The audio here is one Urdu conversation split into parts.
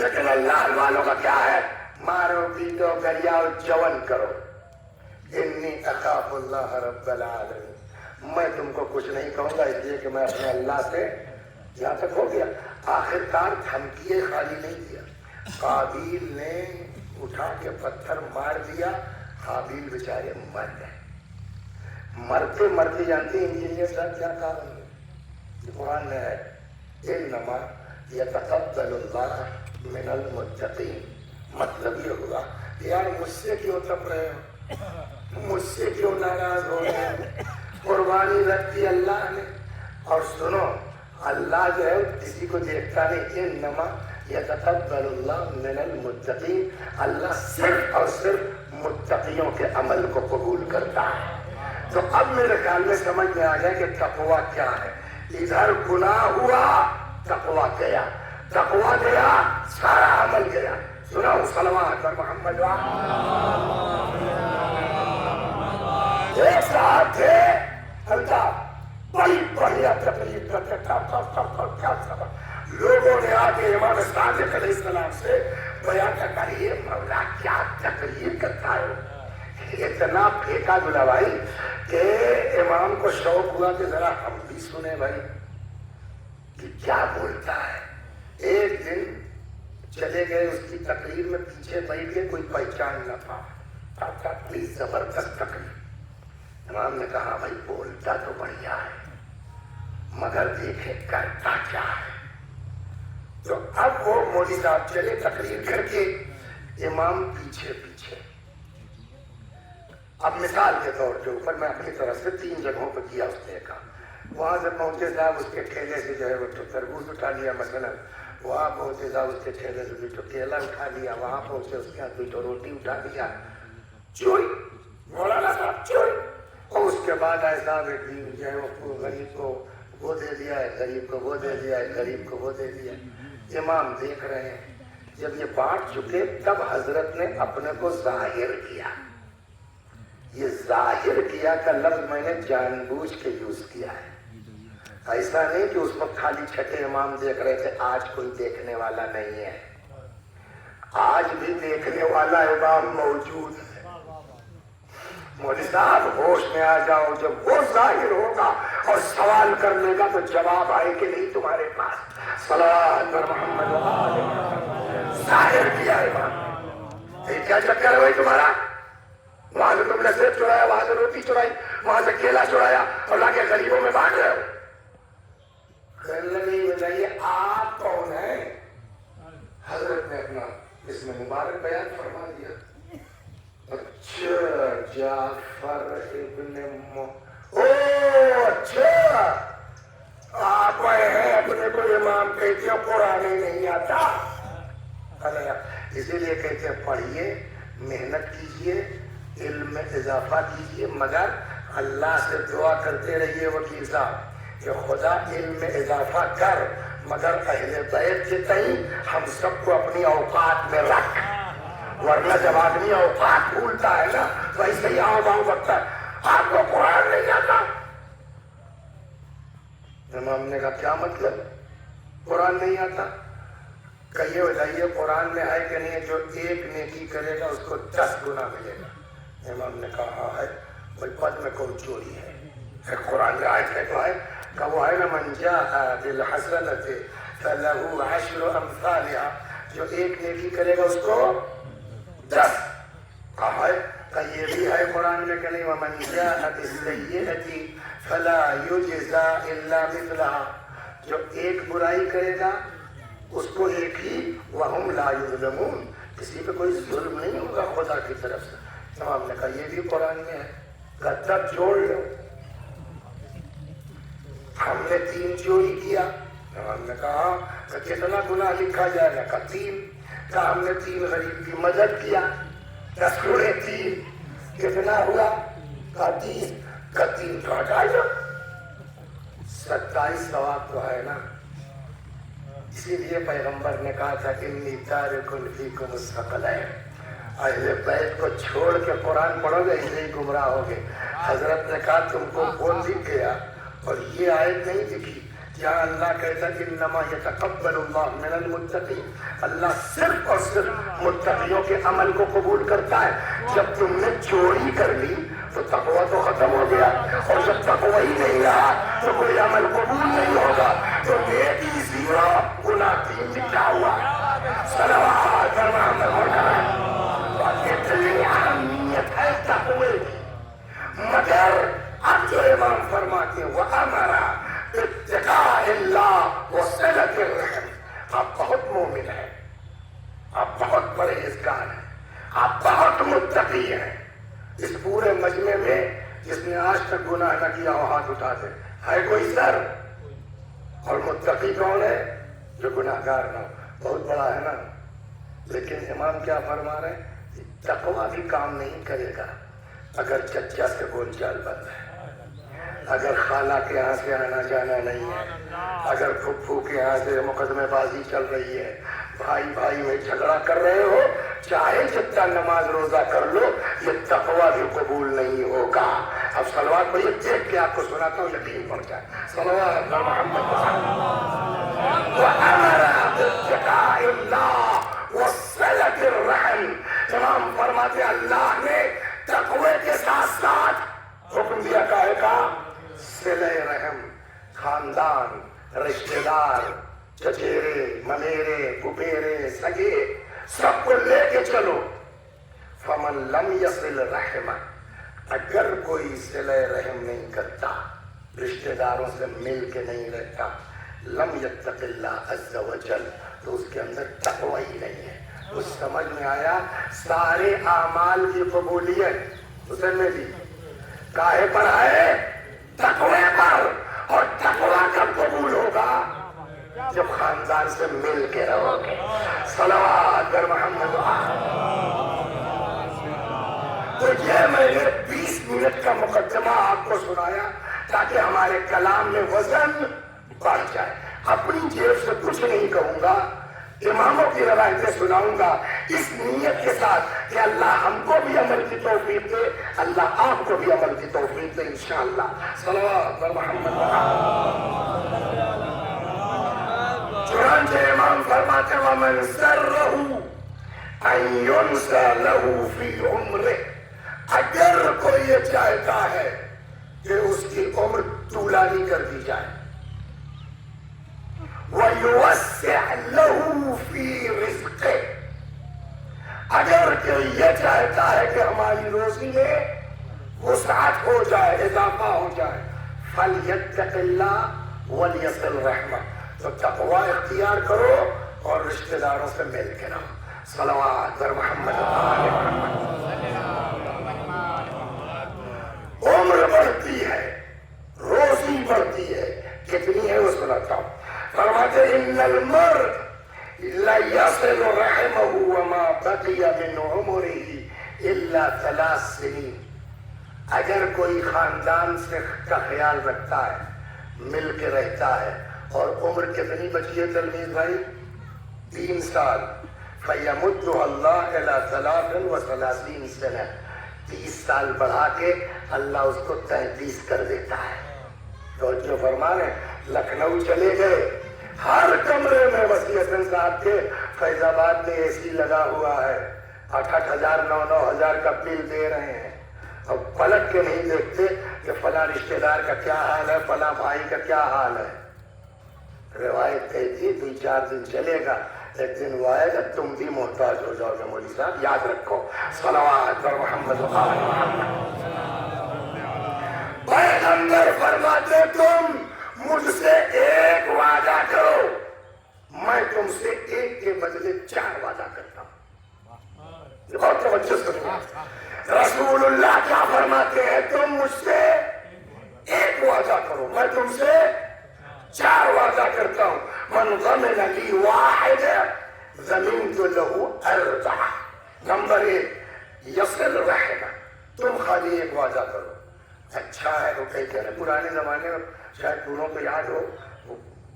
لیکن اللہ والوں کا کیا ہے؟ مارو پیٹو گریاؤ جون کرو. انی اخاف اللہ رب العالمین. میں تم کو کچھ نہیں کہوں گا اس لیے کہ میں اپنے اللہ سے یہاں تک ہو گیا. آخرکار دھمکیے خالی نہیں دیا. قابیل نے اٹھا کے پتھر مار دیا, حابیل بیچارے مر گئے. مرتے مرتے جانتے انجینئر صاحب کیا کہا انہوں نے؟ قرآن میں ہے انما یتقبل اللہ من المتقین. مطلب یہ ہوا یار مجھ سے کیوں تپ رہے ہو, مجھ سے کیوں ناراض ہو رہے ہیں؟ قربانی رکھ دی اللہ نے. اور سنو اللہ جو ہے کسی کو دیکھتا نہیں. انما یتقبل اللہ من المتقین. اللہ صرف اور صرف متقیوں کے عمل کو قبول کرتا ہے. تو اب میرے خیال میں سمجھ میں آ گیا کہ تقویٰ کیا ہے. ادھر گناہ ہوا تقویٰ گیا, تقویٰ گیا سارا عمل گیا. سناؤ صلوات پر محمد. ایک ساتھ تھے الطاف بڑی بڑھیا تقریر کرتے کیا سبق. لوگوں نے آ کے امام صادق علیہ السلام سے بیان کرتا ہے یہ مولا کیا تقریر کرتا ہے. اتنا پھینکا دلا بھائی کہ امام کو شوق ہوا کہ ذرا ہم بھی سنیں بھائی کہ کیا بولتا ہے. ایک دن چلے گئے اس کی تقریر میں, پیچھے بیٹھ کے کوئی پہچان نہ تھا. پلیز زبردست تقریر. امام نے کہا بھائی بولتا تو بڑھیا ہے مگر دیکھے کرتا کیا ہے. تو اب وہ مولوی صاحب چلے تقریر کر کے, امام پیچھے پیچھے. اب مثال کے طور کے اوپر میں اپنی طرف سے 3 جگہوں پہ کیا اس نے کہا. وہاں سے پہنچے صاحب اس کے ٹھیلے سے جو ہے وہ تربوز اٹھا لیا مثلا. وہاں پہنچے صاحب اس کے ٹھیلے سے بھی تو کیلا اٹھا لیا. وہاں پہنچے اس کے ہاتھ بھی تو روٹی اٹھا لیا. چوئی مولانا صاحب چوئی. اور اس کے بعد آئے صاحب ایک دن جو ہے وہ غریب کو وہ دے دیا ہے, غریب کو وہ دے دیا ہے, غریب کو وہ دے دیا. امام دیکھ رہے ہیں. جب یہ بانٹ چکے تب حضرت نے اپنے کو ظاہر کیا. یہ ظاہر کیا کا لفظ میں نے جان بوجھ کے یوز کیا ہے. ایسا نہیں کہ اس وقت خالی چھٹے امام دیکھ رہے تھے, آج کوئی دیکھنے والا نہیں ہے. آج بھی دیکھنے والا امام موجود ہے. مولوی صاحب ہوش میں آ جاؤ, جب وہ ظاہر ہوگا اور سوال کرنے کا تو جواب آئے کہ نہیں تمہارے پاس. صلوات پر محمد و آل محمد. ظاہر کیا امام. یہ کیا چکر ہے بھائی تمہارا؟ وہاں سے تم نے سیب چڑھایا, وہاں سے روٹی چڑھائی, وہاں سے کیلا چڑھایا اور لا کے غریبوں میں بانٹ رہے ہو. نہیں بتائیے آپ کون ہیں؟ حضرت نے اپنا اس میں مبارک بیان فرما دیا. اچھا جعفر ابن اچھا آپ آئے ہیں اپنے کو امام کہتے ہیں پرانے نہیں آتا. اسی لیے کہتے ہیں پڑھیے, محنت کیجیے, علم میں اضافہ کیجیے, مگر اللہ سے دعا کرتے رہیے وکیل صاحب کہ خدا علم میں اضافہ کر, مگر اہل بیت کے تئیں ہم سب کو اپنی اوقات میں رکھ. ورنہ جب آدمی اوقات بھولتا ہے نا تو ایسے ہی آؤ باؤ بکتا ہے. آپ کو قرآن نہیں آتا. امام نے کہا کیا مطلب قرآن نہیں آتا؟ کہیے بتائیے قرآن میں ہے کہ نہیں جو ایک نیکی کرے گا اس کو 10 گنا ملے گا؟ امام نے کہا ہے. بھائی پد میں کون چوری ہے؟ قرآن میں آیت ہے تو ہے کہ وہ ہے نا من جاء بالحسنۃ فلہ 10 امثالھا. جو ایک نیکی کرے گا اس کو 10. کہا ہے کہ یہ بھی ہے قرآن میں کہ نہیں ومن جاء بالسیئۃ فلا یجزا الا مثلھا. جو ایک برائی کرے گا اس کو ایک ہی, وہم لا یظلمون, کسی پہ کوئی ظلم نہیں ہوگا خدا کی طرف سے. امام نے کہا یہ بھی قرآن میں ہے. تب جوڑ لو. ہم نے 3 چوری کیا. امام نے کہا کہ کتنا گناہ لکھا جائے گا؟ کہ 3. کہا ہم نے 3 غریب کی مدد کیا. 10 گنے 3 کتنا ہوا؟ کہا 30. کہ 3 تو ہٹا لو. 27 ثواب تو ہے نا. اسی لیے پیغمبر نے کہا تھا انی تارک فیکم الثقلین. اہل بیت کو چھوڑ کے قرآن پڑھو گے اس لیے گمراہ ہوگے. حضرت نے کہا تم کو کون دکھ گیا اور یہ آیت نہیں دکھی جہاں اللہ کہتا ہے انما یتقبل اللہ من المتقین، اللہ صرف اور صرف متقیوں کے عمل کو قبول کرتا ہے۔ جب تم نے چوری کر لی تو تقویٰ تو ختم ہو گیا، اور جب تقویٰ ہی نہیں رہا تو کوئی عمل قبول نہیں ہوگا۔ تو نیکی 0 گناہ 3 لکھا ہوا۔ صلوات محمد اور اتنی اہمیت ہے تقوی کی، مگر اب جو امام فرماتے ہیں وَأَمَرَ اتقاء اللہ وصلۃ الرحم، آپ بہت مومن ہیں، آپ بہت پرہیزگار ہیں، آپ بہت متقی ہیں۔ اس پورے مجمع میں جس نے آج تک گناہ نہ کیا وہ ہاتھ اٹھا دے، ہے کوئی سر؟ اور متقی کون ہے؟ جو گناہ گار نہ ہو۔ بہت بڑا ہے نا، لیکن امام کیا فرما رہے ہیں؟ تقویٰ بھی کام نہیں کرے گا اگر چچا سے بول چال بند ہے، اگر خالہ کے یہاں سے آنا جانا نہیں ہے، اگر پھپھو کے یہاں سے مقدمے بازی چل رہی ہے، بھائی بھائی میں جھگڑا کر رہے ہو، چاہے جتنا نماز روزہ کر لو، یہ تقویٰ بھی قبول نہیں ہوگا۔ اب صلوات پڑھیے، دیکھ کے آپ کو سناتا ہوں یقین پڑ جائے۔ صلوات محمد وَأَمَرَ بِاتَّقَاءِ اللَّهِ وَصِلَةِ الرَّحِمِ، امام فرماتے اللہ نے تقوی کے ساتھ ساتھ حکم دیا کاہے کا؟ صلہ رحم، خاندان، رشتہ دار، چچیرے ممیرے پھپھیرے سگے سب کو لے کے چلو۔ فمن لم یصل رحمہ، اگر کوئی صلہ رحم نہیں کرتا، رشتہ داروں سے مل کے نہیں رہتا، لم یتق اللہ عز وجل، تو اس کے اندر تقوی ہی نہیں ہے۔ کچھ سمجھ میں آیا؟ سارے اعمال کی قبولیت حسین میں بھی کاہے پر ہے؟ تقوی پر۔ اور تقوی کب قبول ہوگا؟ جب خاندان سے مل کے رہو گے۔ صلوات پر محمد۔ تو یہ میں نے 20 منٹ کا مقدمہ آپ کو سنایا تاکہ ہمارے کلام میں وزن بڑھ جائے۔ اپنی جیب سے کچھ نہیں کہوں گا، اماموں کی روایتیں سناؤں گا، اس نیت کے ساتھ کہ اللہ ہم کو بھی عمل کی توفیق دے، اللہ آپ کو بھی عمل کی توفیق دے انشاءاللہ۔ صلوات پر محمد۔ چنانچہ امام فرماتے ہیں وَمَنْ سَرَّهُ أَن يُنْسَى لَهُ فِي عُمْرِهِ، اگر کوئی یہ چاہتا ہے کہ اس کی عمر طولانی کر دی جائے، وَيُوَسِّعْ لَهُ فِي رِزْقِهِ، اگر کہ یہ چاہتا ہے کہ ہماری روزی میں وسعت ہو جائے، اضافہ ہو جائے، فَلْيَتَّقِ اللَّهَ وَلْيَصِلْ رَحْمَهُ، تو تقوی اختیار کرو اور رشتہ داروں سے مل کے رہو۔ صلوات پر محمد۔ عمر بڑھتی ہے، روزی بڑھتی ہے، کتنی ہے وہ سناتا ہوں۔ فرماتے ان المرء لیصل رحمہ وما بقی من عمره الا 3 سنین، اگر کوئی خاندان سے کا خیال رکھتا ہے، مل کے رہتا ہے، اور عمر کتنی بچی ہے تلمیذ بھائی؟ 3 سال، فَيَمُدُّهُ اللَّهُ إِلَىٰ 33 سنة، 30 سال بڑھا کے اللہ اس کو 33 کر دیتا ہے۔ تو جو فرمانے لکھنؤ چلے گئے، ہر کمرے میں وسیع حسن صاحب کے فیض آباد میں اے سی لگا ہوا ہے، 8,000 9,000 کا بل دے رہے ہیں، اور پلٹ کے نہیں دیکھتے کہ فلاں رشتہ دار کا کیا حال ہے، فلاں بھائی کا کیا حال ہے۔ روایت کہتی 2-4 دن چلے گا، ایک دن وہ آئے گا تم بھی محتاج ہو جاؤ گے مولوی صاحب، یاد رکھو۔ صلوات پر محمد وآل محمد۔ پیغمبر فرماتے تم مجھ سے ایک وعدہ کرو، میں تم سے ایک کے بدلے 4 وعدہ کرتا ہوں۔ بہت توجہ سنیے، رسول اللہ کیا فرماتے ہیں؟ تم مجھ سے ایک وعدہ کرو، میں تم سے 4 وعدہ کرتا ہوں۔ من ضمن لی واحد ضمنت له 4۔ نمبر 1 یصل رحمہ، تم خالی ایک وعدہ کرو۔ اچھا ہے وہ کہتے ہیں پرانے زمانے میں، شاید پوروں کو یاد ہو،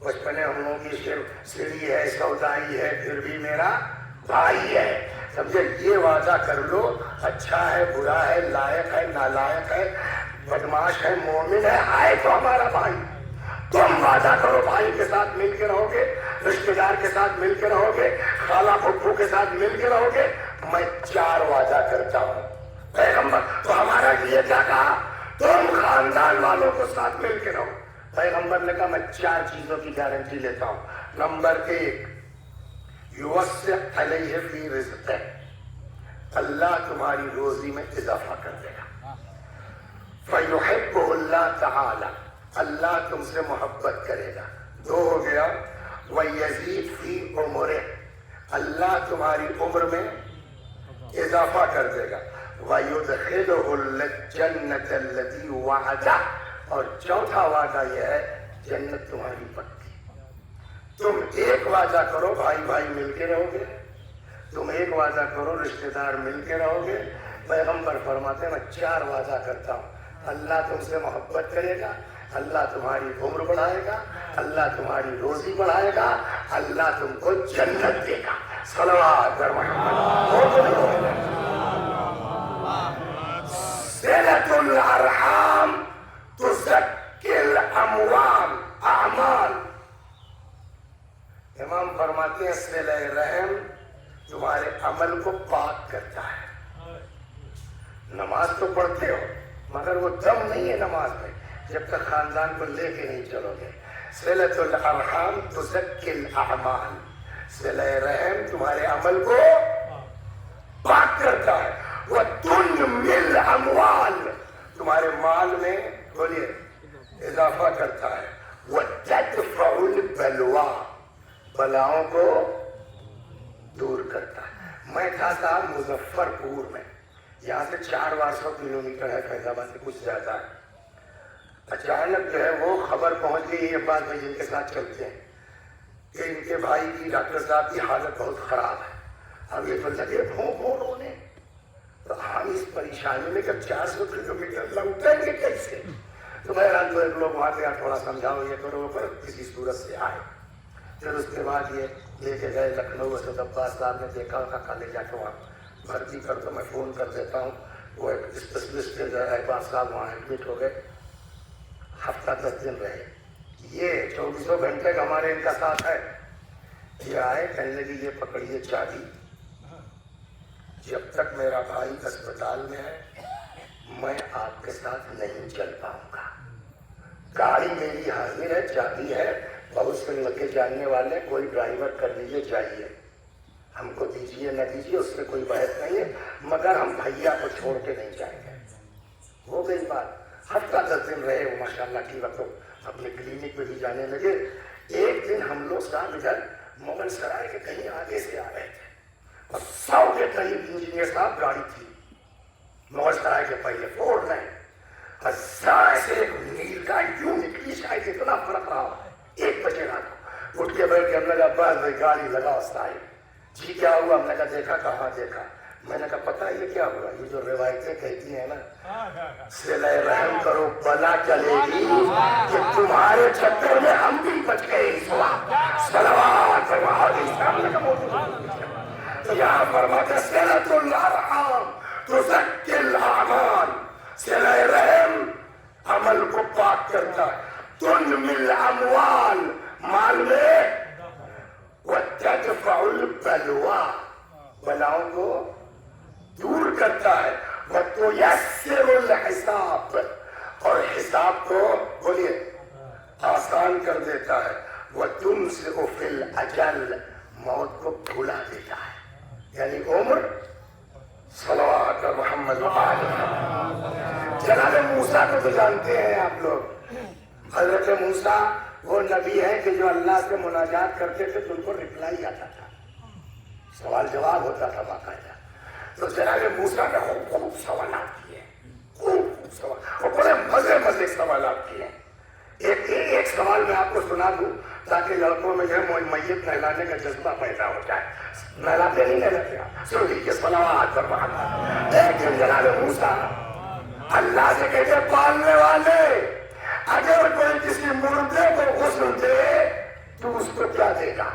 بچپنے ہم لوگوں کی سیڑھی ہے، سودائی ہے، پھر بھی میرا بھائی ہے، سمجھے؟ یہ وعدہ کر لو، اچھا ہے برا ہے، لائق ہے نالائق ہے، بدماش ہے مومن ہے تو ہمارا بھائی، تم وعدہ کرو بھائی کے ساتھ مل کے رہو گے, رشتے دار کے ساتھ مل کے رہو گے, خالہ پھپھو کے ساتھ مل کے رہو گے, میں 4 وعدہ کرتا ہوں. پیغمبر تو ہمارا یہ کیا کہا, تم خاندان والوں کو ساتھ مل کے رہو. پیغمبر نے کہا میں 4 چیزوں کی گارنٹی لیتا ہوں. نمبر 1, یوسع علیہ فی رزقہ, اللہ تمہاری روزی میں اضافہ کر دے گا. فیحبہ اللہ تعالی, اللہ تم سے محبت کرے گا. 2 ہو گیا. ویزید فی عمرہ, اللہ تمہاری عمر میں اضافہ کر دے گا. وَيُدْخِلُهُ الْجَنَّةَ الَّتِي وَعَدَهُ, اور چوتھا وعدہ یہ ہے جنت تمہاری پکی. تم ایک وعدہ کرو بھائی بھائی مل کے رہو گے, تم ایک وعدہ کرو رشتے دار مل کے رہو گے. پیغمبر فرماتے ہیں میں 4 وعدہ کرتا ہوں, اللہ تم سے محبت کرے گا, اللہ تمہاری عمر بڑھائے گا, اللہ تمہاری روزی بڑھائے گا, اللہ تم کو جنت دے گا. صلوات بر محمد. صلۃ الارحام تزکی الاموال اعمال. امام فرماتے ہیں صلہ رحم تمہارے عمل کو پاک کرتا ہے. نماز تو پڑھتے ہو مگر وہ دم نہیں ہے نماز میں جب تک خاندان کو لے کے نہیں چلو گے. صلۃ الارحام تزکی الاعمال, صلہ رحم تمہارے عمل کو پاک کرتا ہے. وَتُنْمِي الْأَمْوَالِ, تمہارے مال میں بولیے اضافہ کرتا ہے. وَتَدْفَعُ الْبَلْوَى, بلاؤں کو دور کرتا ہے. میں تھا مظفر پور میں, یہاں سے 400 کلومیٹر ہے, فیض آباد سے کچھ زیادہ ہے. اچانک جو ہے وہ خبر پہنچ گئی یہ بات بھائی جن کے ساتھ چلتے ہیں کہ ان کے بھائی کی ڈاکٹر صاحب کی حالت بہت خراب ہے. اب یہ تو لگے بھون رونے, تو ہم اس پریشانی میں کہ 400 کلومیٹر لوٹیں گے کیسے. تو بہرحال ایک لوگ وہاں پہ تھوڑا سمجھاؤ یہ کرو پر کسی صورت سے آئے. پھر اس کے بعد یہ لے کے گئے لکھنؤ. اسد عباس صاحب نے دیکھا ہوگا کالے جا کے وہاں بھرتی کر تو میں فون کر دیتا ہوں. وہ ایک اسپیشلسٹ جو ہے عباس صاحب وہاں ایڈمٹ ہو گئے, ہفتہ 10 دن رہے. یہ 24 گھنٹے کا ہمارے ان کا ساتھ ہے. یہ آئے کہنے لگی یہ پکڑیے چابی, جب تک میرا بھائی اسپتال میں ہے میں آپ کے ساتھ نہیں چل پاؤں گا. گاڑی میری حاضر ہے, چابی ہے, بہت سے لگے جاننے والے, کوئی ڈرائیور کر لیجیے, جائیے, ہم کو دیجیے نہ دیجیے اس میں کوئی بحث نہیں ہے, مگر ہم بھیا کو چھوڑ کے نہیں جائیں گے. ہو گئی بات. ہفتہ 10 دن رہے وہ ماشاءاللہ کی وقت اپنے کلینک پہ بھی جانے لگے. ایک دن ہم لوگ صاحب ادھر مغل سرائے کے کہیں آگے سے آ رہے تھے اور 100 کے قریب انجینئر صاحب گاڑی تھی مغل سرائے کے پہلے 4 لائن, اور ذرا سے ایک نیل گاڑی کیوں نکلی شاید اتنا فرق رہا. 1 بجے رات کو اٹھ کے بیٹھ کے ہم نے کہا بس بھائی گاڑی لگا سائے. جی کیا ہوا؟ ہم نے کہا دیکھا. کہاں دیکھا؟ میں نے کہا پتہ یہ کیا ہوا, یہ جو روایتیں کہتی ہیں نا صلہ رحم کرو بلا چلے گی, کہ تمہارے چکر میں ہم بھی بچ گئے اس وقت. صلوات تو یہاں فرماتے صلۃ الارحام تزکی الاعمال, صلہ رحم عمل کو پاک کرتا ہے. تنمی الاموال, مال میں, وتدفع البلوى, بلاؤں کو دور کرتا ہے. وتیسر الحساب, اور حساب کو بولیے آسان کر دیتا ہے. وتمسک فی الاجل, موت کو بھلا دیتا ہے, یعنی عمر. صلوات محمد جناب موسیٰ کو تو جانتے ہیں آپ لوگ. حضرت موسیٰ وہ نبی ہے کہ جو اللہ سے مناجات کرتے تھے تو ان کو رپلائی آتا تھا, سوال جواب ہوتا تھا باقاعدہ. تو جناب موسیٰ نے خوب سوالات کیے, خوب سوال, اور بڑے مزے سوالات کیے. ایک سوال میں آپ کو سنا دوں تاکہ لڑکوں میں جو ہے میت نہلانے کا جذبہ پیدا ہو جائے. نہلاتے نہیں نہلاتے آپ سن لیجیے. صلوات پر محمد. ایک دن جناب موسیٰ اللہ سے کہتے پالنے والے اگر کوئی کسی مردے کو غسل دے تو اس کو کیا دے گا؟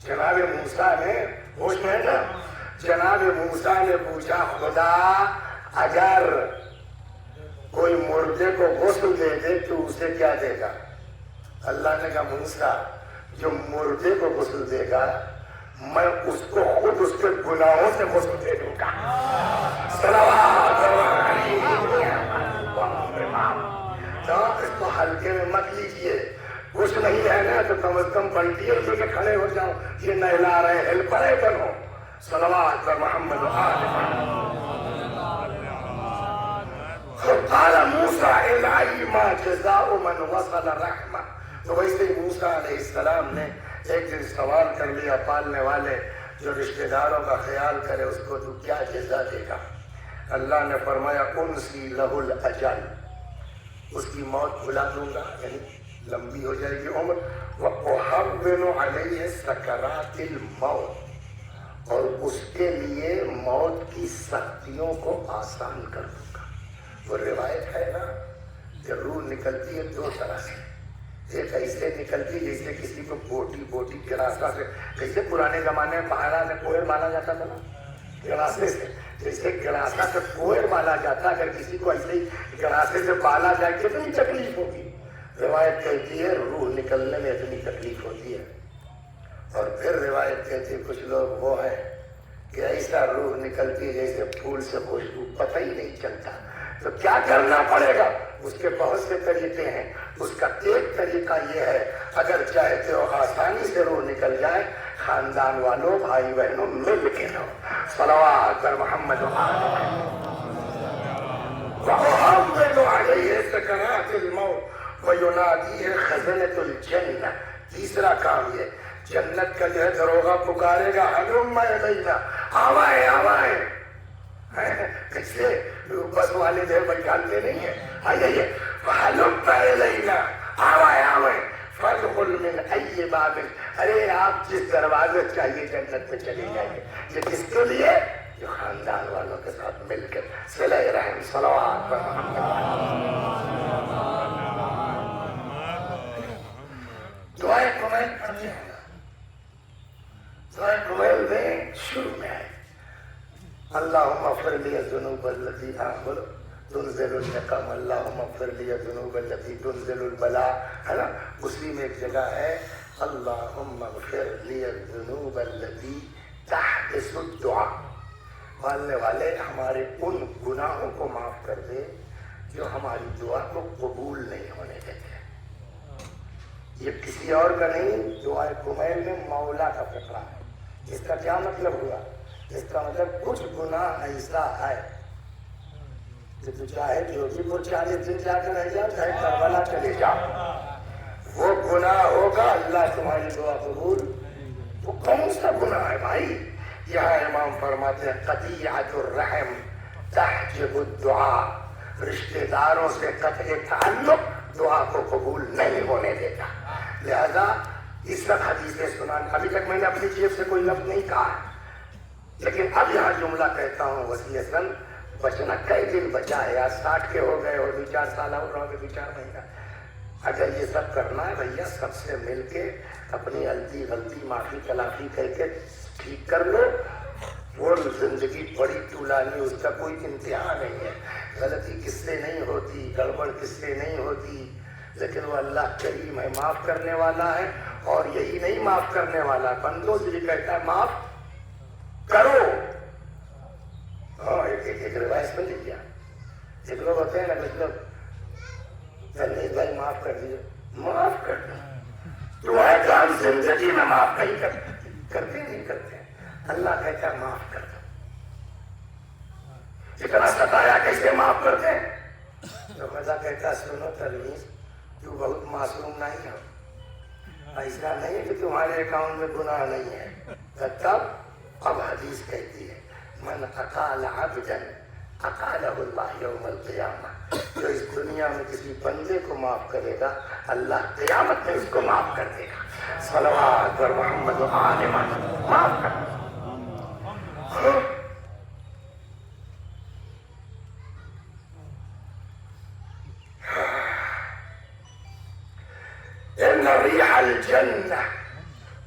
جناب موسیٰ نے ہوش میں نا, جناب موسیٰ نے پوچھا خدا اگر کوئی مردے کو غسل دے دے تو اسے کیا دے گا؟ اللہ نے کہا موسیٰ جو مردے کو غسل دے گا میں اس کو خود اس کے گناہوں سے غسل دے دوں گا. صلوات اس کو ہلکے میں مت لیجیے. کچھ نہیں ہے نا تو کم از کم بلٹیاں لے کے کھڑے ہو جاؤ. یہ نہلا رہے ہیلپر بنو. صلوات پر محمد آل محمد. قال موسیٰ الہی ما جزاء من وصل رحمہ. تو ویسے موسیٰ علیہ السلام نے ایک دن سوال کر لیا پالنے والے جو رشتہ داروں کا خیال کرے اس کو تو کیا جزا دے گا؟ اللہ نے فرمایا انسی لہ الاجل، اس کی موت بلا دوں گا، یعنی لمبی ہو جائے گی عمر. وَأُحَوِّنُ عَلَيْهِ سَكَرَاتِ الْمَوْتِ، اور اس کے لیے موت کی سختیوں کو آسان کر دوں گا. وہ روایت ہے نا کہ روح نکلتی ہے دو طرح سے. ایک ایسے نکلتی جیسے کسی کو بوٹی کے راستہ سے، جیسے پرانے زمانے میں پہاڑا سے کوئر مالا جاتا تھا نا گراسے سے، جیسے گراسا سے کوئر مالا جاتا. اگر کسی کو ایسے ہی گراسے سے بالا جائے کتنی تکلیف ہوگی. روایت کہتی ہے روح نکلنے میں اتنی تکلیف ہوتی ہے. اور پھر روایت کہتی ہے کچھ لوگ وہ ہیں کہ ایسا روح نکلتی ہے جیسے پھول سے خوشبو، پتہ ہی نہیں چلتا. تو کیا کرنا پڑے گا؟ اس کے بہت سے طریقے ہیں. اس کا ایک طریقہ یہ ہے اگر چاہتے ہو آسانی سے روح نکل جائے، خاندان والوں بھائی بہنوں مل کے رہو. صلوات پر محمد وَأُحَوِّنُ عَلَيْهِ سَكَرَاتِ الْمَوْتِ وَيُنَادِيهِ خَزَنَةُ الْجَنَّةِ. تیسرا کام یہ جنت کا جو ہے دروغہ پکارے گا ہلُمَّ إِلَيْنَا، آوائے آوائے. کیسے بس والے دیر بچالتے نہیں ہیں. آئیے ہلُمَّ إِلَيْنَا، آوائے آوائے. فَادْخُلْ مِنْ أَيِّ بَابٍ، ارے آپ جس دروازے چاہیے جنت میں چلے جائیے. یہ کس کے لیے؟ جو خاندان والوں کے ساتھ مل کر صلہ رحم. صلوات پر دعائے قمیل پڑھتے ہیں نا. دعائے قمیل میں شروع میں ہے اللہم اغفر لی الذنوب التي تنزل النقم، اللہم اغفر لی الذنوب التي تنزل البلاء، ہے نا. اسی میں ایک جگہ ہے اللہم اغفر لی الذنوب التي تحبس الدعاء. ماننے والے ہمارے ان گناہوں کو معاف کر دے جو ہماری دعا کو قبول نہیں ہونے دیتے. یہ کسی اور کا نہیں، دعائے قمیل میں مولا کا فقرہ ہے. اس کا کیا مطلب ہوا؟ اس کا مطلب کچھ گناہ ایسا ہے کہ تو چاہے جو بھی وہ 40 دن جا کے رہ جاؤ، چاہے کربلا چلے جاؤ، وہ گناہ ہوگا اللہ تمہاری دعا قبول. وہ کون سا گناہ ہے بھائی؟ یہاں امام فرماتے ہیں قطیعۃ الرحم تحجب الدعاء، رشتہ داروں سے قطع تعلق دعا کو قبول نہیں ہونے دیتا. لہذا اس وقت حدیثیں سنان، ابھی تک میں نے اپنی جیب سے کوئی لفظ نہیں کہا، لیکن اب یہاں جملہ کہتا ہوں وصیتاً، بچنا کئی دن بچا ہے. آج 60 کے ہو گئے اور 2-4 سال اور رہو گے، 2-4 مہینہ. اگر یہ سب کرنا ہے بھیا سب سے مل کے اپنی غلطی معافی تلافی کر کے ٹھیک کر لو. وہ زندگی بڑی طولانی، اس کا کوئی انتہا نہیں ہے. غلطی کس سے نہیں ہوتی، گڑبڑ کس سے نہیں ہوتی، لیکن وہ اللہ کریم ہے، معاف کرنے والا ہے. اور یہی نہیں معاف کرنے والا، بندوں سے بھی کہتا ہے معاف کرو. ایک روایت میں لکھ گیا، ایک لوگ ہوتے ہیں نا کچھ لوگ جنید بھائی معاف کر دیجیے، معاف کر دو. تمہارے کام زندگی میں معاف نہیں کرتے نہیں کرتے. اللہ کہتا ہے معاف کر دو. اتنا ستایا کیسے معاف کرتے ہیں؟ تو خدا کہتا سنو تلمیذ، تو بہت معصوم نہیں ہو. ایسا نہیں ہے کہ تمہارے اکاؤنٹ میں گناہ نہیں ہے. تب اب حدیث کہتی ہے من اقال عبدا اقالہ اللہ یوم القیامہ، جو اس دنیا میں کسی بندے کو معاف کرے گا اللہ قیامت میں اس کو معاف کر دے گا. صلوات پر محمد و آل محمد. معاف کر ان ریح الجنہ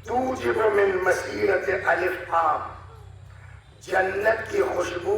توجب من مسیرت الف عام. جنت کی خوشبو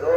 2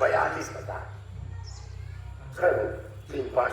42,000। 3-5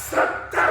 70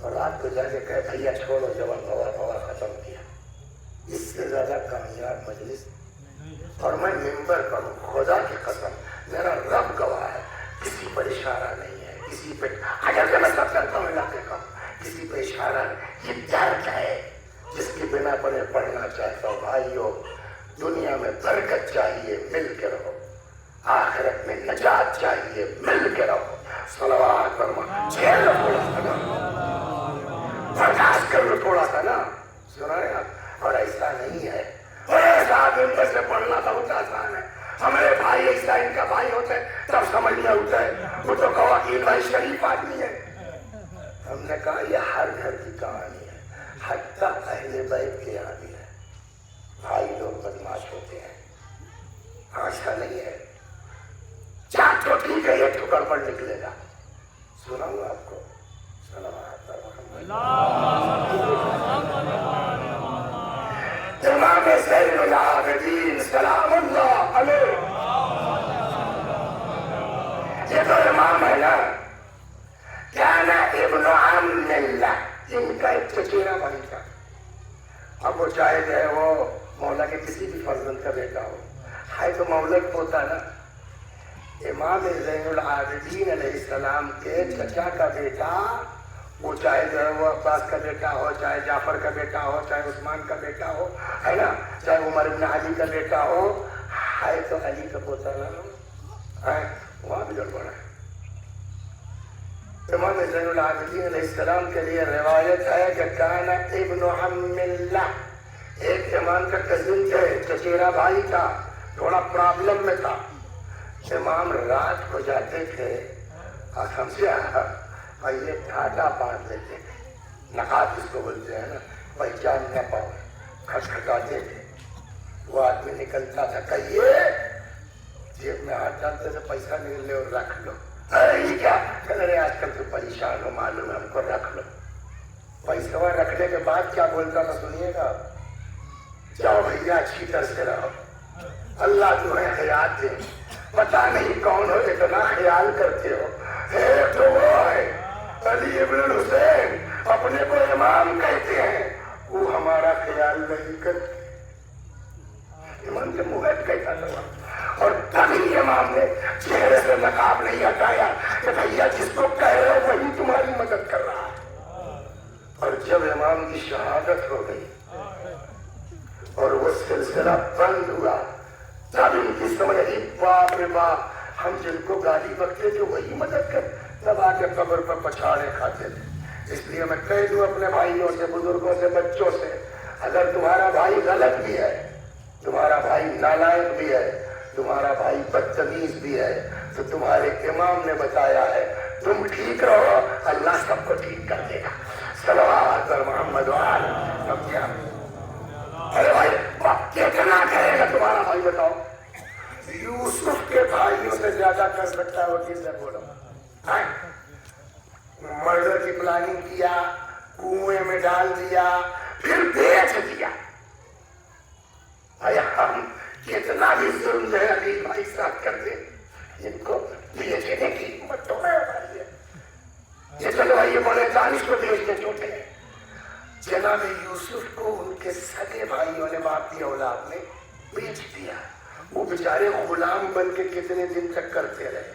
اور رات کو جا کے کہے بھیا چھوڑو جوان بوا ختم کیا. اس سے زیادہ کامیاب مجلس. اور میں ممبر پر ہوں، خدا کی قسم میرا رب گواہ ہے، کسی پر اشارہ نہیں ہے، کسی پہ اگر کہ میں سب کرتا ہوں علاقے کا، کسی پہ اشارہ نہیں. یہ درد ہے جس کی بنا پر میں پڑھنا چاہتا ہوں. بھائیو دنیا میں برکت چاہیے مل کے رہو، آخرت میں نجات چاہیے مل کے رہو. صلوات فرما. جھیل لو تھوڑا سا نا، برداشت کر لو تھوڑا سا نا. سنا ہے آپ؟ اور ایسا نہیں ہے، اور ایسا آدمی سے پڑھنا بہت آسان ہے. ہمارے بھائی ایسا ان کا بھائی ہوتا ہے تب سمجھ میں ہوتا ہے. وہ تو قواقیر بھائی شریف آدمی ہے. ہم نے کہا یہ ہر گھر کی کہانی ہے، حتیٰ اہل بیت کے یہاں بھی ہے. بھائی لوگ بدماش ہوتے ہیں، ایسا نہیں ہے. چار تو ٹھیک ہے، ایک ٹھکر پر نکلے گا. سناؤں آپ کو امام زین العابدین سلام اللہ علیہ. یہ تو امام ہے نا، کان ابن عم اللہ، ان کا ایک چچیرا بھائی تھا. اب وہ چاہے جو ہے وہ مولا کے کسی بھی فرزند کا بیٹا ہو، ہے تو مولد ہوتا نا. امام زین العابدین علیہ السلام کے چچا کا بیٹا، وہ چاہے جو ہے وہ عباس کا بیٹا ہو، چاہے جعفر کا بیٹا ہو، چاہے عثمان کا بیٹا ہو، ہے نا، چاہے عمر بن علی کا بیٹا ہو، ہے تو علی کا پوتا نا. وہاں بھی گڑبڑ ہے. امام زین العابدین علیہ السلام کے لیے روایت ہے کہ کان ابن عم اللہ، ایک امام کا کزن تھے، چچیرا بھائی تھا، تھوڑا پرابلم میں تھا. امام رات کو جاتے تھے اور ہم سے اور یہ ٹھاٹا باندھ لیتے تھے، نقاب اس کو بولتے ہیں نا، پہچان نہ پاؤ، کھٹکھٹاتے تھے. وہ آدمی نکلتا تھا، کہیے جیب میں ہاتھ ڈالتے تھے، پیسہ نکل لے اور رکھ لو. ارے کیا ارے آج کل تو پریشان ہو، معلوم ہے ہم کو، رکھ لو. پیسہ رکھنے کے بعد کیا بولتا تھا سنیے گا، جاؤ بھیا اچھی طرح سے رہو، اللہ تمہیں حیات دے. پتا نہیں کون ہو، اتنا خیال کرتے ہو. ایک تو وہ ہے علی ابن الحسین، اپنے کو امام کہتے ہیں، وہ ہمارا خیال نہیں کرتے. امام کے منہ کہتا تھا. اور تبھی امام نے چہرے سے نقاب نہیں ہٹایا کہ بھیا جس کو کہہ رہے ہو وہی تمہاری مدد کر رہا ہے. اور جب امام کی شہادت ہو گئی اور وہ سلسلہ بند ہوا، تب ان کی سمجھ آئی باپ رے باپ، ہم جن کو گالی بکتے تھے وہی مدد کر. تب آ کے قبر پر پچھاڑے کھاتے تھے. اس لیے میں کہہ دوں اپنے بھائیوں سے، بزرگوں سے، بچوں سے، اگر تمہارا بھائی غلط بھی ہے، تمہارا بھائی نالائق بھی ہے، تمہارا بھائی بدتمیز بھی ہے، تو تمہارے امام نے بتایا ہے تم ٹھیک رہو، اللہ سب کو ٹھیک کر دے گا. صلوات پر محمد وآل. اب کیا ارے بھائی کتنا کرے گا تمہارا بھائی بتاؤ؟ یوسف کے بھائیوں سے زیادہ کر سکتا ہے وہ کس سے بولو؟ مرڈر کی پلاننگ کیا، کنویں میں ڈال دیا، پھر بیچ دیا. ہم کتنا بھی ظلم ہے ابھی بھائی صاحب کر دے، ان کو بیچنے کی ہمت تو ہے بھائی. یہ چلو بھائی بولے دانش کو بیچ دے چھوٹے ہیں. جناب یوسف کو ان کے سگے بھائیوں نے، باپ کی اولاد نے بیچ دیا. وہ بیچارے غلام بن کے کتنے دن تک کرتے رہے.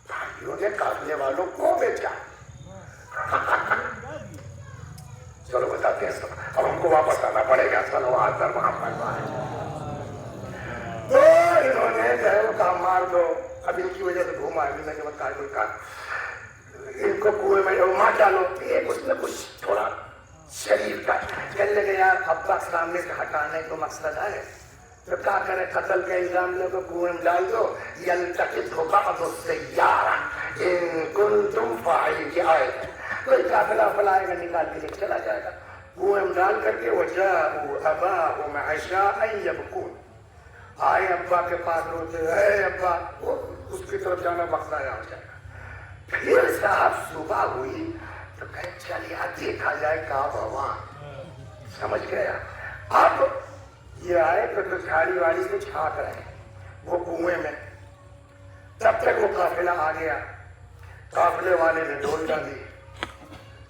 بھائیوں نے قافلے والوں کو بیچا. چلو بتاتے ہیں سب، اب ہم کو واپس آنا پڑے گا. صلوات پر محمد تو انہوں نے جو ہے وہ کام مار دو. اب ان کی وجہ سے گھوما ہے ان کو کنویں میں مار ڈالو. ایک اس میں کچھ تھوڑا شریف کا کہنے لگے یار ابا سامنے سے ہٹانے کو مقصد ہے تو کیا کرے، قتل کا الزام لے کو کنویں میں ڈال دو. یلتقطہ بعض السیارہ ان کنتم فاعلین کی آیت ہے. کوئی قافلہ فلائے گا، نکال کے لے چلا جائے گا. کنویں میں ڈال کر کے وجاءوا اباهم عشاء یبکون، آئے ابا کے پاس روتے اے ابا، وہ اس کی طرف جانا وقت آیا ہو جائے گا. پھر صاحب صبح ہوئی تو کہیں چل یار دیکھا جائے کہاں بھوا. سمجھ گیا. اب یہ آئے تو جھاڑی واڑی سے چھانک رہے وہ کنویں میں. تب تک وہ قافلہ آ گیا. قافلے والے نے ڈول ڈالی،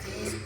30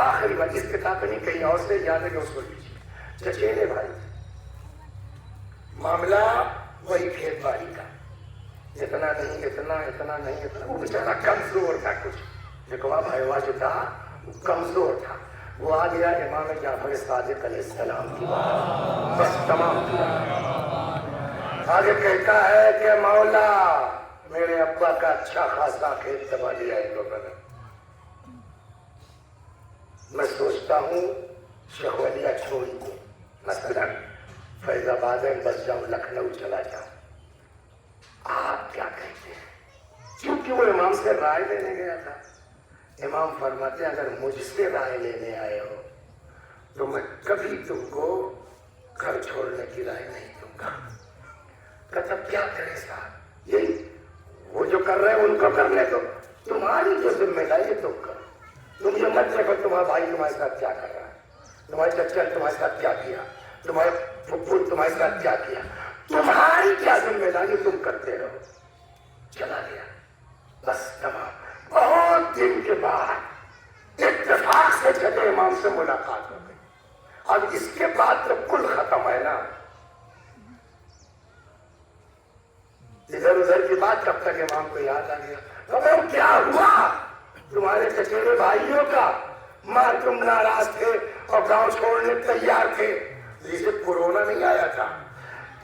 آخری بات اس کتاب نہیں کہیں اور سے یاد ہے کہ اس کو لیجیے چچیرے بھائی معاملہ وہی کھیت باڑی کا اتنا نہیں اتنا نہیں اتنا وہ بیچارہ کمزور تھا کچھ جکوا بھائیوا جو تھا وہ کمزور تھا وہ آ گیا امام جعفر صادق علیہ السلام کی بات بس تمام کیا آگے کہتا ہے کہ مولا میرے ابا کا اچھا خاصا کھیت دبا دیا ہے لوگوں نے میں سوچتا ہوں شیخ ولیہ چھوڑ دوں مثلاً فیض آباد میں بس جاؤں لکھنؤ چلا جاؤں آپ کیا کہتے ہیں کیونکہ وہ امام سے رائے لینے گیا تھا امام فرماتے ہیں اگر مجھ سے رائے لینے آئے ہو تو میں کبھی تم کو گھر چھوڑنے کی رائے نہیں دوں گا کہتا کیا کرے صاحب یہی وہ جو کر رہے ہیں ان کو کرنے دو تمہاری جو ذمہ داری ہے تم کرو تم یہ مت دیکھو تمہارا بھائی تمہارے ساتھ کیا کر رہا ہے تمہارے چچا نے تمہارے ساتھ کیا کیا تمہارے پھپھو تمہارے ساتھ کیا کیا تمہاری کیا ذمہ داری تم کرتے رہو چلا گیا بس تمام بہت دن کے بعد اتفاق سے چھٹے امام سے ملاقات ہو گئی اب اس کے بعد تو کل ختم ہے نا ادھر ادھر کی بات کب تک امام کو یاد آ گیا کیا ہوا تمہارے چچیرے بھائیوں کا ماں تم ناراض تھے اور گاؤں چھوڑنے تیار تھے جسے کورونا نہیں آیا تھا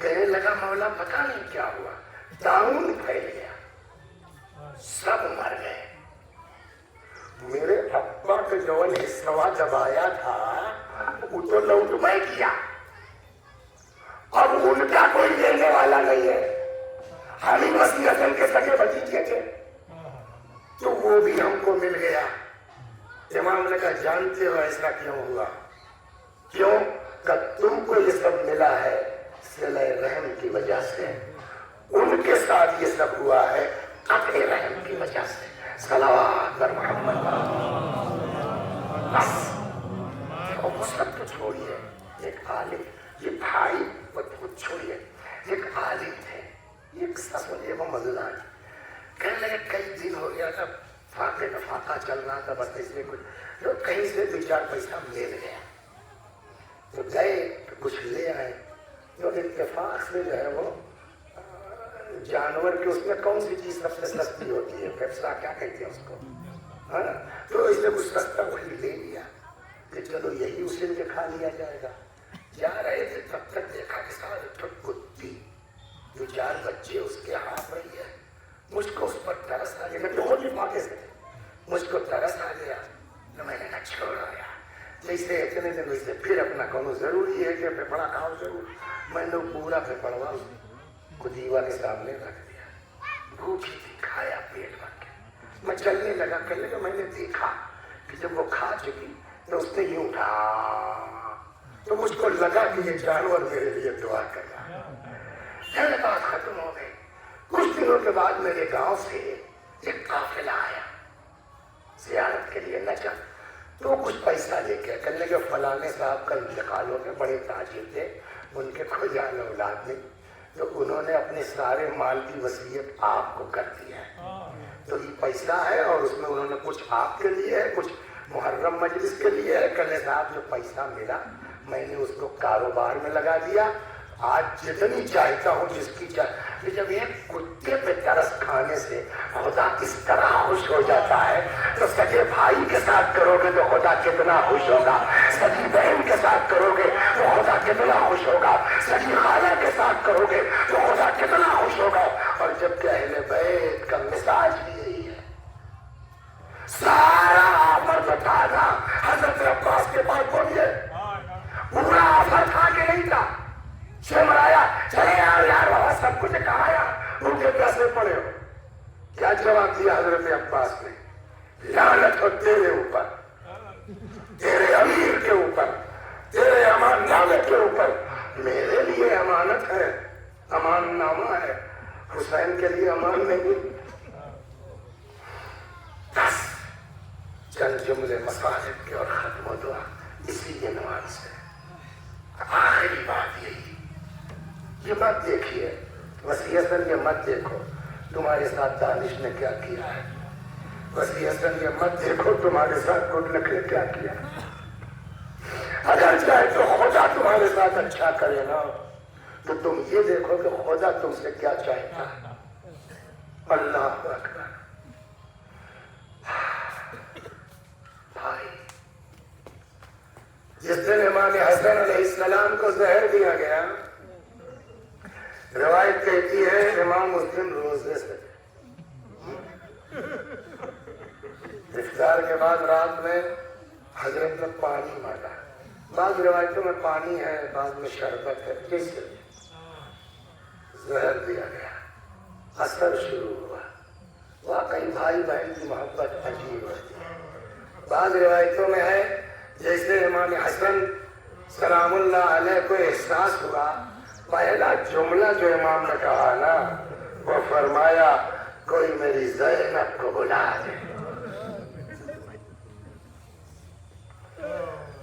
کہنے لگا مولا پتہ نہیں کیا ہوا طاعون پھیل گیا سب مر گئے میرے ابا کا جو حصہ دبایا تھا وہ تو لوٹ میں کیا اب ان کا کوئی لینے والا نہیں ہے ہم ہی مسیح حسن کے سگے بھتیجے تھے تو وہ بھی ہم کو مل گیا امام نے کہا جانتے ہو ایسا کیوں ہوا کیوں کہ تم کو یہ سب ملا ہے صلہ رحم کی وجہ سے ان کے ساتھ یہ سب ہوا ہے قطع رحم کی وجہ سے صلوات پر محمد بس وہ سب تو چھوڑیے ایک عالم یہ بھائی وہ چھوڑیے ایک عالم تھے ایک سسولے وہ مزدار کہنے لگے کئی دن ہو گیا تھا فاقے کا فاقہ چل رہا تھا بس اس میں کچھ کہیں سے 2-4 پیسہ مل گیا تو گئے کچھ لے آئے جو اتفاق سے جو ہے وہ جانور کے اس میں کون سی چیز سب سے سستی ہوتی ہے پیپسا کیا کہتے ہیں اس کو تو اس نے کچھ سستا وہی لے لیا کہ چلو یہی اس دن کے کھا لیا جائے گا جا رہے تھے تب تک دیکھا کہ سارے کتی 2-4 بچے اس کے ہاتھ رہی ہے مجھ کو اس پر ترس آ گیا میں بہت ہی موقع سے مجھ کو ترس آ گیا تو میں نے کہا چھوڑ آیا جیسے اتنے دن ویسے پھر اپنا کہوں ضروری ہے کہ پھپڑا کھاؤ ضرور میں نے پورا پھپڑوا کو دیوا کے سامنے رکھ دیا بھوکی تھی کھایا پیٹ بھر کے میں چلنے لگا کہنے لگا میں نے دیکھا کہ جب وہ کھا چکی تو اس نے یوں اٹھا تو مجھ کو لگا کہ یہ جانور میرے لیے دعا کر رہا ہے بات ختم ہو گئی کچھ دنوں کے بعد میرے گاؤں سے ایک قافلہ آیا زیارت کے لیے نہ چل تو کچھ پیسہ لے کے کہنے کے فلانے صاحب کا انتقال ہو گیا بڑے تاجر تھے ان کے خجان اولاد نہیں تو انہوں نے اپنے سارے مال کی وصیت آپ کو کر دیا ہے تو یہ پیسہ ہے اور اس میں انہوں نے کچھ آپ کے لیے ہے کچھ محرم مجلس کے لیے ہے کہنے صاحب جو پیسہ ملا میں نے اس کو کاروبار میں لگا دیا آج جتنی چاہتا ہوں جس کی چاہتا جب ایک کتے پہ ترس کھانے سے خدا کس طرح خوش ہو جاتا ہے تو سگے بھائی کے ساتھ کرو گے تو خدا کتنا خوش ہوگا سگی بہن کے ساتھ کرو گے تو خدا کتنا خوش ہوگا سگی خالہ کے ساتھ کرو گے تو خدا کتنا خوش ہوگا اور جب کہ اہل بیت کا مزاج بھی یہی ہے سارا آفر بتا تھا حضرت عباس کے پاس بولیے پورا آفر کھا کے نہیں تھا مرایا چلے یار بابا سب کچھ کہایا ان کے پیسے پڑے ہو کیا جواب دیا حضرت عباس نے لعنت ہو تیرے اوپر تیرے امیر کے اوپر تیرے امان نامے کے اوپر میرے لیے امانت ہے امان نامہ ہے حسین کے لیے امان نہیں بس چند جملے مساجد کے اور ختم و دعا اسی عنوان سے آخری بات یہی یہ بات دیکھیے وسیع حسن یہ مت دیکھو تمہارے ساتھ دانش نے کیا کیا ہے، وسیع حسن یہ مت دیکھو تمہارے ساتھ گڈلک نے کیا کیا، اگر چاہے تو خدا تمہارے ساتھ اچھا کرے نا تو تم یہ دیکھو کہ خدا تم سے کیا چاہتا ہے۔ اللہ اکبر۔ بھائی جس دن امام حسن علیہ السلام کو زہر دیا گیا، روایت کہتی ہے امام اس دن روزے سے افطار کے بعد رات میں حضرت نے پانی مانگا، بعض روایتوں میں پانی ہے بعض میں شربت ہے، جس سے زہر دیا گیا، اثر شروع ہوا۔ واقعی بھائی بہن کی محبت عجیب ہوتی ہے۔ بعض روایتوں میں ہے جیسے امام حسن سلام اللہ علیہ کو احساس ہوا، پہلا جملہ جو امام نے کہا نا وہ فرمایا کوئی میری زینب کو بلا دے۔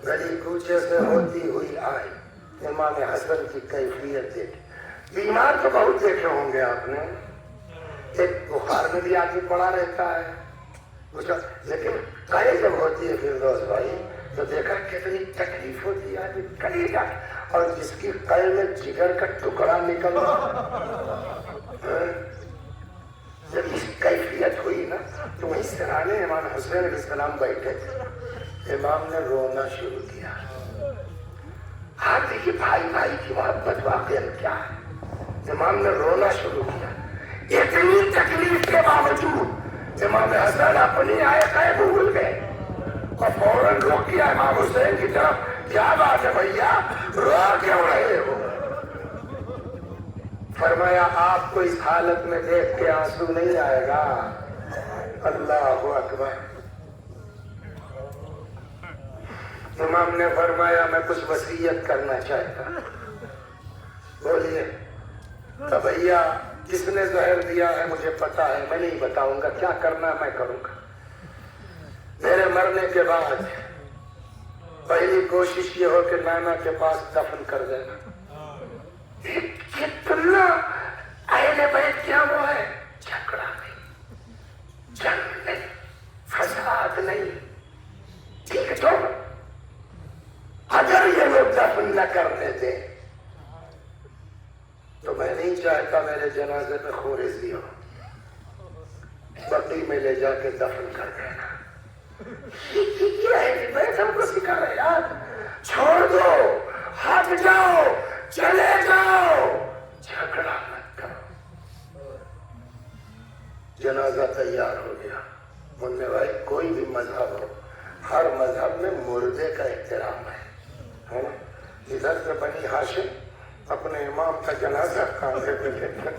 گلی کوچے سے ہوتی ہوئی آئی، امام حسن کی کیفیت دیکھی۔ بیمار تو بہت دیکھے ہوں گے آپ نے، ایک بخار میں بھی آدمی پڑا رہتا ہے، لیکن قے جب ہوتی ہے فردوس بھائی تو دیکھا کتنی تکلیف ہوتی ہے، آدمی کلیجا، اور جس کی قے میں جگر کا ٹکڑا نکل جب اس کیفیت ہوئی نا تو وہیں سرانے امام حسین علیہ السلام بیٹھے تھے، امام نے رونا شروع کیا۔ ہاں دیکھیے بھائی بھائی کی محبت واقعا کیا ہے۔ امام نے رونا شروع کیا، اتنی تکلیف کے باوجود امام حسن اپنی آئے بھول گئے اور فوراً رک گیا امام حسین کی طرف، کیا بات ہے بھیا رو کیوں رہے ہو؟ فرمایا آپ کو اس حالت میں دیکھ کے آنسو نہیں آئے گا۔ اللہ اکبر۔ امام نے فرمایا میں کچھ وصیت کرنا چاہتا ہوں۔ بولیے۔ تو بھیا کس نے زہر دیا ہے مجھے پتا ہے، میں نہیں بتاؤں گا، کیا کرنا ہے میں کروں گا۔ میرے مرنے کے بعد پہلی کوشش یہ ہو کہ نانا کے پاس دفن کر دینا۔ کتنا اہل بیت کیا وہ ہے، جھگڑا نہیں، جنگ نہیں، فساد نہیں، ٹھیک تو اگر یہ لوگ دفن نہ کرنے دیں تو میں نہیں چاہتا میرے جنازے میں خوریزی ہو، بقی میں لے جا کے دفن کر دینا۔ یہ ہے بیت ہم کو سکھا رہے یار، چھوڑ دو، ہٹ جاؤ، چلے جاؤ، جھگڑا مت کرو۔ جنازہ تیار ہو گیا۔ منع بھائی کوئی بھی مذہب ہو، ہر مذہب میں مردے کا احترام ہے نا؟ ادھر سے بنی ہاشم اپنے امام کا جنازہ کاندھے پہ لے کر،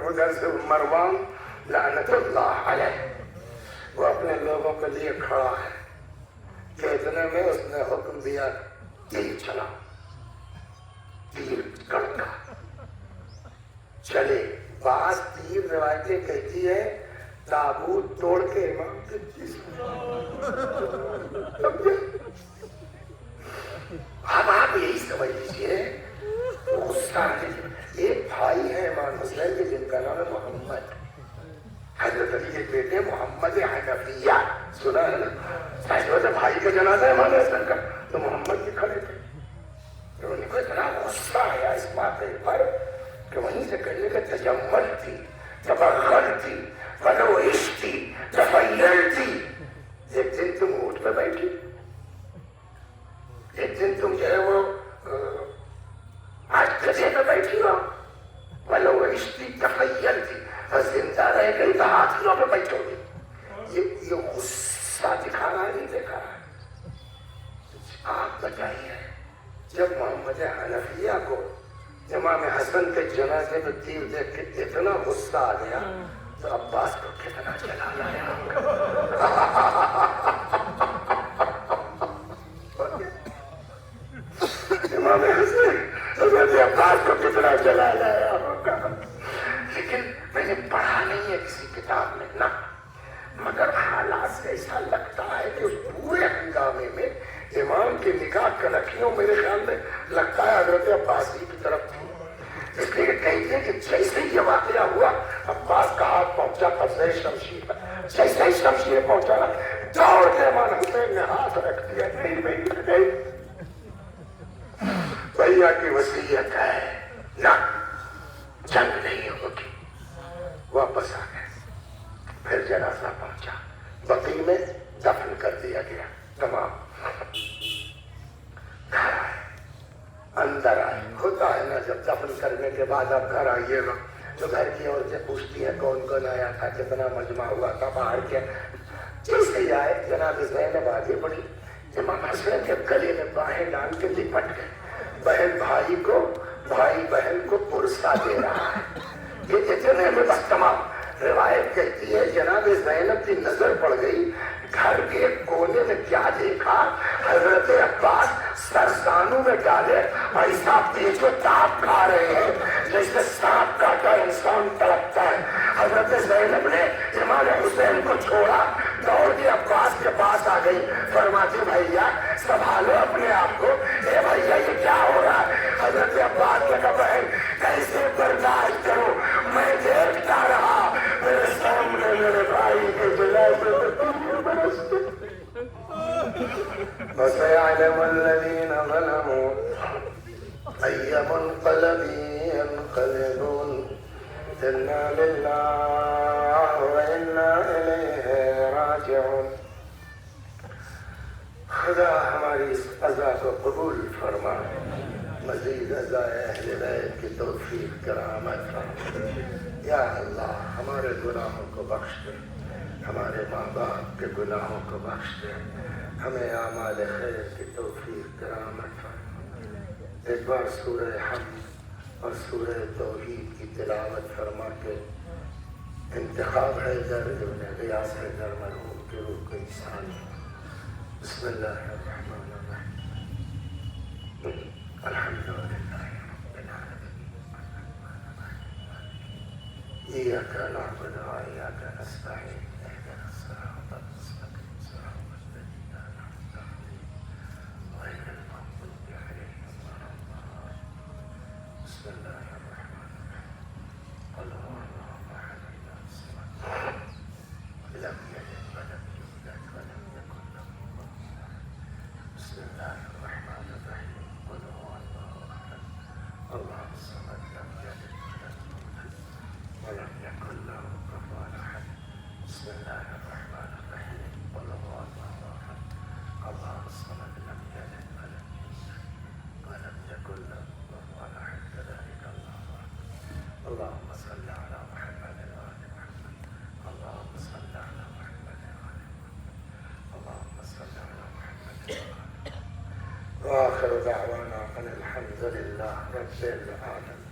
ادھر سے مروان لعنت اللہ علیہ وہ اپنے لوگوں کے لیے کھڑا ہے کہ اتنے میں اس نے حکم دیا تیر چلا، تیر کڑکا چلے۔ بعض تیر روایتیں کہتی ہے تابوت توڑ کے امام کے جسم۔ اب آپ یہی سمجھ لیجیے غصہ ایک بھائی ہے امام حسین کے جن کا نام ہے محمد، حضرت علی کے بیٹے محمد حنفیہ، سنا ہے نا؟ حضرت بھائی کا جنازہ ہے امام حسین کا تو محمد بھی کھڑے تھے، تو ان کو اتنا غصہ آیا اس بات پر کہ وہیں سے کہنے کا تجمل تھی، تبغر تھی، فلوش تھی، تفیل تھی۔ ایک دن تم اونٹ پہ بیٹھی، ایک دن تم جو ہے وہ آج گدھے پہ بیٹھی ہو، فلوش تھی، تفیل تھی، اور زندہ رہ گئی تو ہاتھیوں پہ بیٹھو گی۔ یہ غصہ دکھا رہا ہے نہیں دکھا رہا ہے؟ آپ بتائیے جب محمد حنفیہ کو امام حسن کے جنازے میں تیر دیکھ کے اتنا غصہ آ گیا تو عباس کو کتنا چلا لایا۔ امام حسن حضرت عباس کو کتنا چلا لایا ہوگا۔ لیکن میں نے پڑھا نہیں ہے کسی کتاب میں نا، مگر حالات سے ایسا لگتا ہے کہ اس پورے ہنگامے میں امام کی نگاہ کنکھیوں میرے خیال میں لگتا ہے حضرت عباس کی طرف اس لیے کہتے ہیں کہ جیسے یہ واقعہ ہوا عباس کا ہاتھ پہنچا فضلِ شمشیر پر، جیسے ہی شمشیر پہنچا دوڑ کے امام حسین نے ہاتھ رکھ دیا، نہیں نہیں بھیا کی وصیت ہے نہ جنگ نہیں ہوگی. واپس آ گئے. پھر جنازہ پہنچا، بقیع میں دفن کر دیا گیا. تمام گھر آئے، اندر آئے. ہوتا ہے نا جب دفن کرنے کے بعد آپ گھر آئیے گا تو گھر کی عورتیں پوچھتی ہیں کون کون آیا تھا، کتنا مجمع ہوا تھا باہر کے. جیسے ہی آئے جناب زینب آگے بڑھی، امام حسین کے گلے میں باہیں ڈال کے لپٹ گئے. بہن بھائی کو، بھائی بہن کو پرسا دے رہا ہے. یہ اتنے میں بس تمام. روایت کہتی ہے جناب زینب کی نظر پڑ گئی، گھر کے کونے میں کیا دیکھا، حضرت عباس سرسانوں میں ڈالے ایسا پیچھو تاپ کھا رہے ہیں جیسے سانپ کاٹا انسان تڑپتا ہے. حضرت زینب نے امام حسین کو چھوڑا، دوڑ کے عباس کے پاس آ گئی، فرماتی بھیا سنبھالو اپنے آپ کو. اے بھیا یہ کیا ہو رہا ہے؟ حضرت عباس نے کہا بہن کیسے برداشت کروں، میں دیکھتا رہا میرے سامنے میرے بھائی کے جلائے وَسَيَعْلَمُ الَّذِينَ ظَلَمُوا أَيَّ مُنقَلَبٍ يَنقَلِبُونَ إِنَّا لِلَّهِ وَإِنَّا إِلَيْهِ رَاجِعُونَ. خدا ہماری اس عزا کو قبول فرما، مزید عزا اہل بیت کی توفیق کرامت فرما. یا اللہ ہمارے گناہوں کو بخش دے، ہمارے ماں باپ کے گناہوں کو بخش دے، ہمیں اعمال خیر کی توفیق کرامت فرما. ایک بار سورہ حمد اور سورہ توحید کی تلاوت فرما کے انتخاب حیدر ابن غیاث حیدر مرحوم کے روح کو انسان. بسم اللہ الرحمن الرحیم. الحمدللہ رب العالمین، ایاک نعبد و ایاک نستعین، اهدنا الصراط المستقیم صراط الذین انعمت علیہم غیر المغضوب علیہم ولا الضالین. بسم اللہ الرحمن الرحیم. قل هو اللہ احد اللہ الصمد لم یلد ولم یولد ولم یکن له کفوا احد. بسم اللہ الرحمن الرحیم. قل هو اللہ احد اللہ الصمد لم یلد ولم یکن له کفوا احد. بسم اللہ الرحمن الرحیم. قل هو اللہ احد اللہ الصمد لم یلد ولم یولد ولم یکن له کفوا احد. كذلك الله احد. اللهم صل على محمد وآل محمد. اللهم صل على محمد وآل محمد. اللهم صل على محمد وآل محمد. وآخر دعوانا أن الحمد لله رب العالمين.